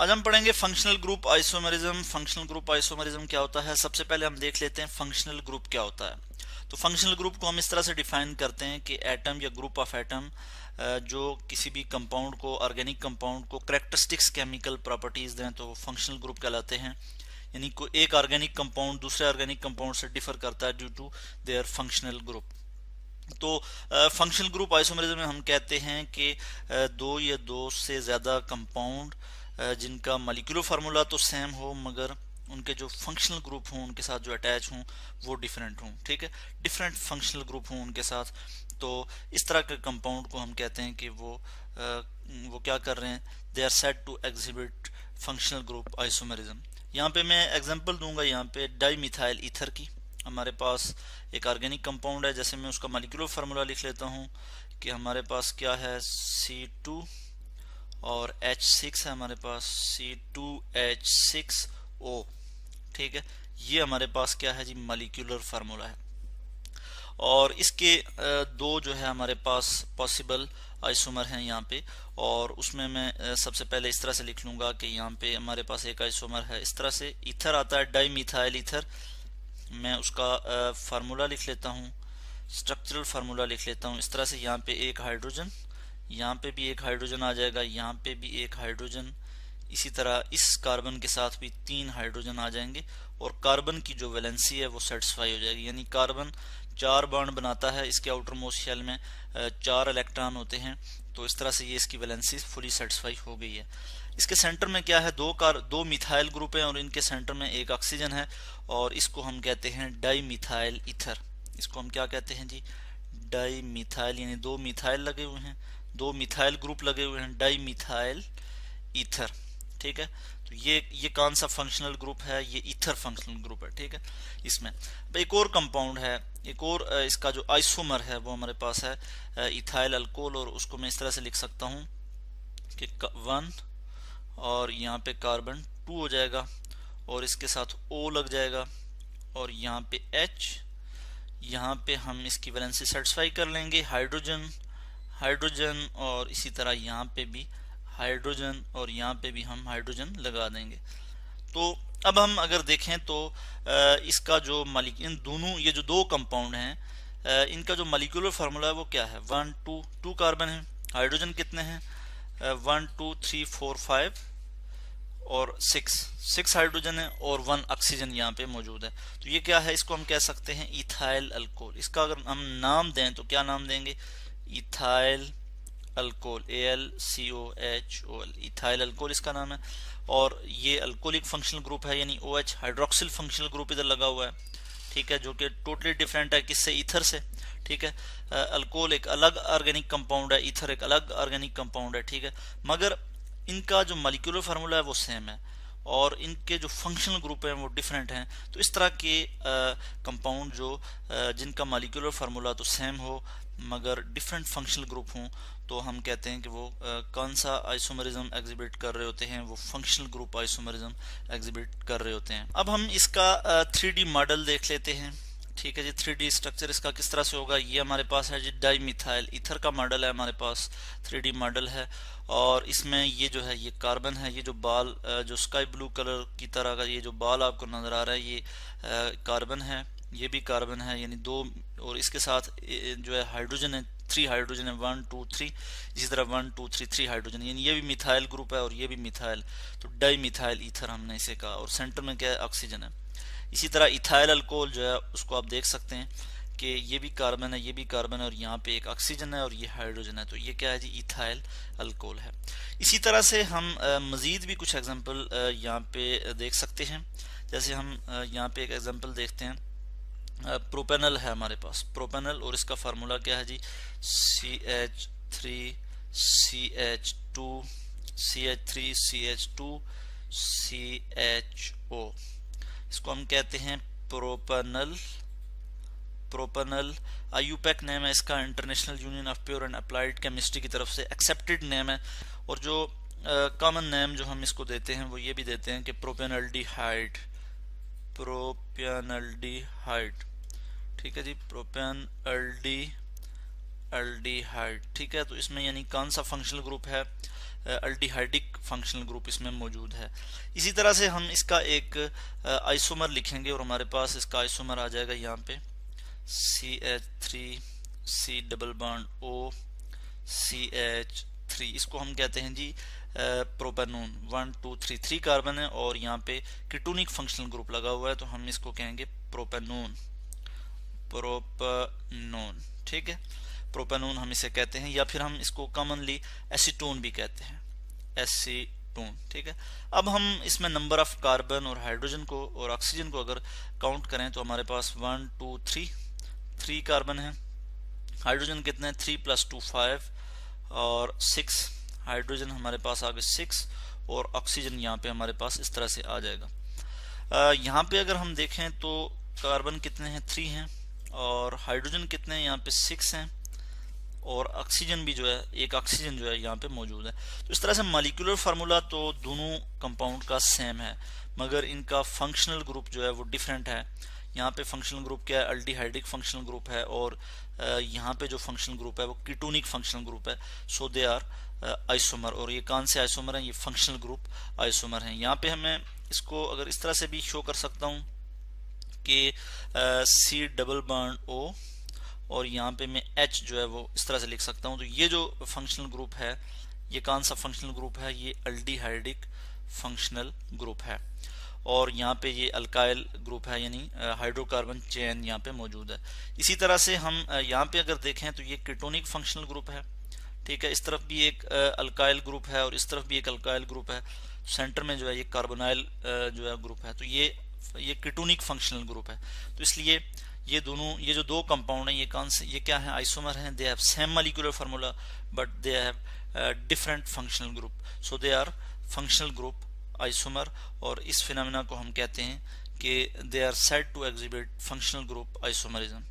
आज हम पढ़ेंगे functional group isomerism. Functional group isomerism क्या होता है? सबसे पहले हम देख लेते हैं फंक्शनल ग्रुप क्या होता है। तो फंक्शनल ग्रुप को हम इस तरह से डिफाइन करते हैं कि एटम या ग्रुप ऑफ एटम जो किसी भी कंपाउंड को, ऑर्गेनिक कंपाउंड को कैरेक्टरिस्टिक्स केमिकल प्रॉपर्टीज दें तो वो फंक्शनल ग्रुप कहलाते हैं। यानी कोई एक ऑर्गेनिक कंपाउंड दूसरे ऑर्गेनिक कंपाउंड से डिफर करता है due to their functional group. तो फंक्शनल ग्रुप आइसोमेरिज्म में हम कहते हैं कि दो या दो से ज़्यादा कंपाउंड जिनका मॉलिक्यूलर फार्मूला तो सेम हो मगर उनके जो फंक्शनल ग्रुप हों उनके साथ जो अटैच हों वो डिफरेंट हों। ठीक है, डिफरेंट फंक्शनल ग्रुप हों उनके साथ। तो इस तरह के कंपाउंड को हम कहते हैं कि वो क्या कर रहे हैं, they are said to exhibit functional group isomerism. यहाँ पे मैं एग्जांपल दूंगा यहाँ पे डाई मिथाइल ईथर की। हमारे पास एक ऑर्गेनिक कंपाउंड है, जैसे मैं उसका मॉलिक्यूलर फार्मूला लिख लेता हूँ कि हमारे पास क्या है, C2 और H6 है हमारे पास, C2H6O। ठीक है, ये हमारे पास क्या है जी, मॉलिक्यूलर फार्मूला है। और इसके दो जो है हमारे पास पॉसिबल आइसोमर हैं यहाँ पे, और उसमें मैं सबसे पहले इस तरह से लिख लूंगा कि यहाँ पे हमारे पास एक आइसोमर है इस तरह से, ईथर आता है, डाई मिथाइल ईथर। मैं उसका फार्मूला लिख लेता हूँ, स्ट्रक्चरल फार्मूला लिख लेता हूँ इस तरह से। यहाँ पे एक हाइड्रोजन, यहाँ पे भी एक हाइड्रोजन आ जाएगा, यहाँ पे भी एक हाइड्रोजन, इसी तरह इस कार्बन के साथ भी 3 हाइड्रोजन आ जाएंगे और कार्बन की जो वैलेंसी है वो सेटिस्फाई हो जाएगी। यानी कार्बन 4 बॉन्ड बनाता है, इसके आउटर मोस्ट शेल में 4 इलेक्ट्रॉन होते हैं। तो इस तरह से ये इसकी वैलेंसी फुली सेटिस्फाई हो गई है। इसके सेंटर में क्या है, दो मिथाइल ग्रुप हैं और इनके सेंटर में एक ऑक्सीजन है और इसको हम कहते हैं डाई मिथाइल ईथर। इसको हम क्या कहते हैं जी, डाई मिथाइल, यानी दो मिथाइल लगे हुए हैं, दो मिथाइल ग्रुप लगे हुए हैं, डाई मिथाइल ईथर। ठीक है, तो ये कौन सा फंक्शनल ग्रुप है, ये ईथर फंक्शनल ग्रुप है। ठीक है, इसमें एक और कंपाउंड है, एक और इसका जो आइसोमर है वो हमारे पास है इथाइल अल्कोहल, और उसको मैं इस तरह से लिख सकता हूँ कि 1 और यहाँ पे कार्बन 2 हो जाएगा और इसके साथ O लग जाएगा और यहाँ पे H, यहाँ पे हम इसकी वैलेंसी सेटिस्फाई कर लेंगे, हाइड्रोजन हाइड्रोजन, और इसी तरह यहाँ पे भी हाइड्रोजन और यहाँ पे भी हम हाइड्रोजन लगा देंगे। तो अब हम अगर देखें तो इसका जो इन दोनों ये जो दो कंपाउंड हैं इनका जो मॉलिक्यूलर फार्मूला है वो क्या है, 1 2 कार्बन है, हाइड्रोजन कितने हैं, 1 2 3 4 5 और 6 हाइड्रोजन है और 1 ऑक्सीजन यहाँ पे मौजूद है। तो ये क्या है, इसको हम कह सकते हैं इथाइल अल्कोहल। इसका अगर हम नाम दें तो क्या नाम देंगे, ethyl alcohol, AlCOHOL, ethyl alcohol इसका नाम है। और ये अल्कोहलिक फंक्शनल ग्रुप है, यानी OH हाइड्रोक्सिल फंक्शनल ग्रुप इधर लगा हुआ है। ठीक है, जो कि टोटली डिफरेंट है किससे, ईथर से। ठीक है, अल्कोहल एक अलग ऑर्गेनिक कंपाउंड है, ईथर एक अलग ऑर्गेनिक कंपाउंड है। ठीक है, मगर इनका जो मॉलिक्यूलर फार्मूला है वो सेम है और इनके जो फंक्शनल ग्रुप हैं वो डिफरेंट हैं। तो इस तरह के कंपाउंड जो जिनका मॉलिक्यूलर फार्मूला तो सेम हो मगर डिफरेंट फंक्शनल ग्रुप हों तो हम कहते हैं कि वो कौन सा आइसोमेरिज्म एग्जिबिट कर रहे होते हैं, वो फंक्शनल ग्रुप आइसोमेरिज्म एग्जिबिट कर रहे होते हैं। अब हम इसका 3D मॉडल देख लेते हैं। ठीक है जी, 3D स्ट्रक्चर इसका किस तरह से होगा, ये हमारे पास है जी डाई मिथाइल ईथर का मॉडल है, हमारे पास 3D मॉडल है। और इसमें ये जो है ये कार्बन है, ये जो बाल जो स्काई ब्लू कलर की तरह का ये जो बाल आपको नजर आ रहा है ये कार्बन है, ये भी कार्बन है, यानी 2, और इसके साथ जो है हाइड्रोजन है, 3 हाइड्रोजन है, 1 2 3, इसी तरह 1 2 3 3 हाइड्रोजन, यानी ये भी मिथाइल ग्रुप है और ये भी मिथाइल, तो डाई मिथाइल ईथर हमने इसे कहा। और सेंटर में क्या है, ऑक्सीजन है। इसी तरह इथाइल अल्कोहल जो है उसको आप देख सकते हैं कि ये भी कार्बन है, ये भी कार्बन है और यहाँ पे एक ऑक्सीजन है और ये हाइड्रोजन है, तो ये क्या है जी, इथाइल अल्कोहल है। इसी तरह से हम मजीद भी कुछ एग्जांपल यहाँ पे देख सकते हैं। जैसे हम यहाँ पे एक एग्जांपल देखते हैं, प्रोपेनल है हमारे पास, प्रोपेनल, और इसका फार्मूला क्या है जी, CH3 CH2 CH3 CH2 CHO। इसको हम कहते हैं प्रोपेनल। प्रोपेनल IUPAC नेम है इसका, international union of pure and applied chemistry की तरफ से एक्सेप्टेड नेम है। और जो कॉमन नेम जो हम इसको देते हैं वो ये भी देते हैं कि प्रोपेनल्डिहाइड, प्रोपेनल्डिहाइड। ठीक है जी, प्रोपेनल्डिहाइड। ठीक है, तो इसमें यानी कौन सा फंक्शनल ग्रुप है, अल्डिहाइडिक फंक्शनल ग्रुप इसमें मौजूद है। इसी तरह से हम इसका एक आइसोमर लिखेंगे और हमारे पास इसका आइसोमर आ जाएगा यहाँ पे CH3 C double bond O CH3। इसको हम कहते हैं जी प्रोपेनोन। 1 2 3 3 कार्बन है और यहाँ पे कीटोनिक फंक्शनल ग्रुप लगा हुआ है, तो हम इसको कहेंगे प्रोपेनोन। प्रोपेनोन, ठीक है, प्रोपेनोन हम इसे कहते हैं, या फिर हम इसको कॉमनली एसीटोन भी कहते हैं, एसीटोन, ठीक है। अब हम इसमें नंबर ऑफ कार्बन और हाइड्रोजन को और ऑक्सीजन को अगर काउंट करें तो हमारे पास 1 2 3 कार्बन है। हाइड्रोजन कितने हैं? 3 + 2 5 और 6 हाइड्रोजन हमारे पास आ गए 6 और ऑक्सीजन यहाँ पे हमारे पास इस तरह से आ जाएगा। यहाँ पे अगर हम देखें तो कार्बन कितने हैं? 3 हैं और हाइड्रोजन कितने हैं? यहाँ पे 6 हैं और ऑक्सीजन भी जो है, एक ऑक्सीजन जो है यहाँ पे मौजूद है। तो इस तरह से मॉलिक्यूलर फार्मूला तो दोनों कंपाउंड का सेम है, मगर इनका फंक्शनल ग्रुप जो है वो डिफरेंट है। यहाँ पे फंक्शनल ग्रुप क्या है? अल्डिहाइडिक फंक्शनल ग्रुप है और यहाँ पे जो फंक्शनल ग्रुप है वो कीटोनिक फंक्शनल ग्रुप है। सो दे आर आइसोमर। और ये कौन से आइसोमर हैं? ये फंक्शनल ग्रुप आइसोमर हैं। यहाँ पे हमें इसको अगर इस तरह से भी शो कर सकता हूँ कि C डबल बॉन्ड O और यहाँ पे मैं H जो है वो इस तरह से लिख सकता हूँ। तो ये जो फंक्शनल ग्रुप है, ये कौन सा फंक्शनल ग्रुप है? ये अल्डिहाइडिक फंक्शनल ग्रुप है। और यहाँ पे ये अल्काइल ग्रुप है, यानी हाइड्रोकार्बन चेन यहाँ पे मौजूद है। इसी तरह से हम यहाँ पे अगर देखें तो ये कीटोनिक फंक्शनल ग्रुप है, ठीक है। इस तरफ भी एक अल्काइल ग्रुप है और इस तरफ भी एक अल्काइल ग्रुप है। सेंटर में जो है ये कार्बोनाइल जो है ग्रुप है, तो ये कीटोनिक फंक्शनल ग्रुप है। तो इसलिए ये दोनों, ये जो दो कंपाउंड हैं, ये कौन से, ये क्या है? आइसोमर हैं। They have same molecular formula but they have different functional group, so they are functional group isomer. और इस फिनोमेना को हम कहते हैं कि they are said to exhibit functional group isomerism.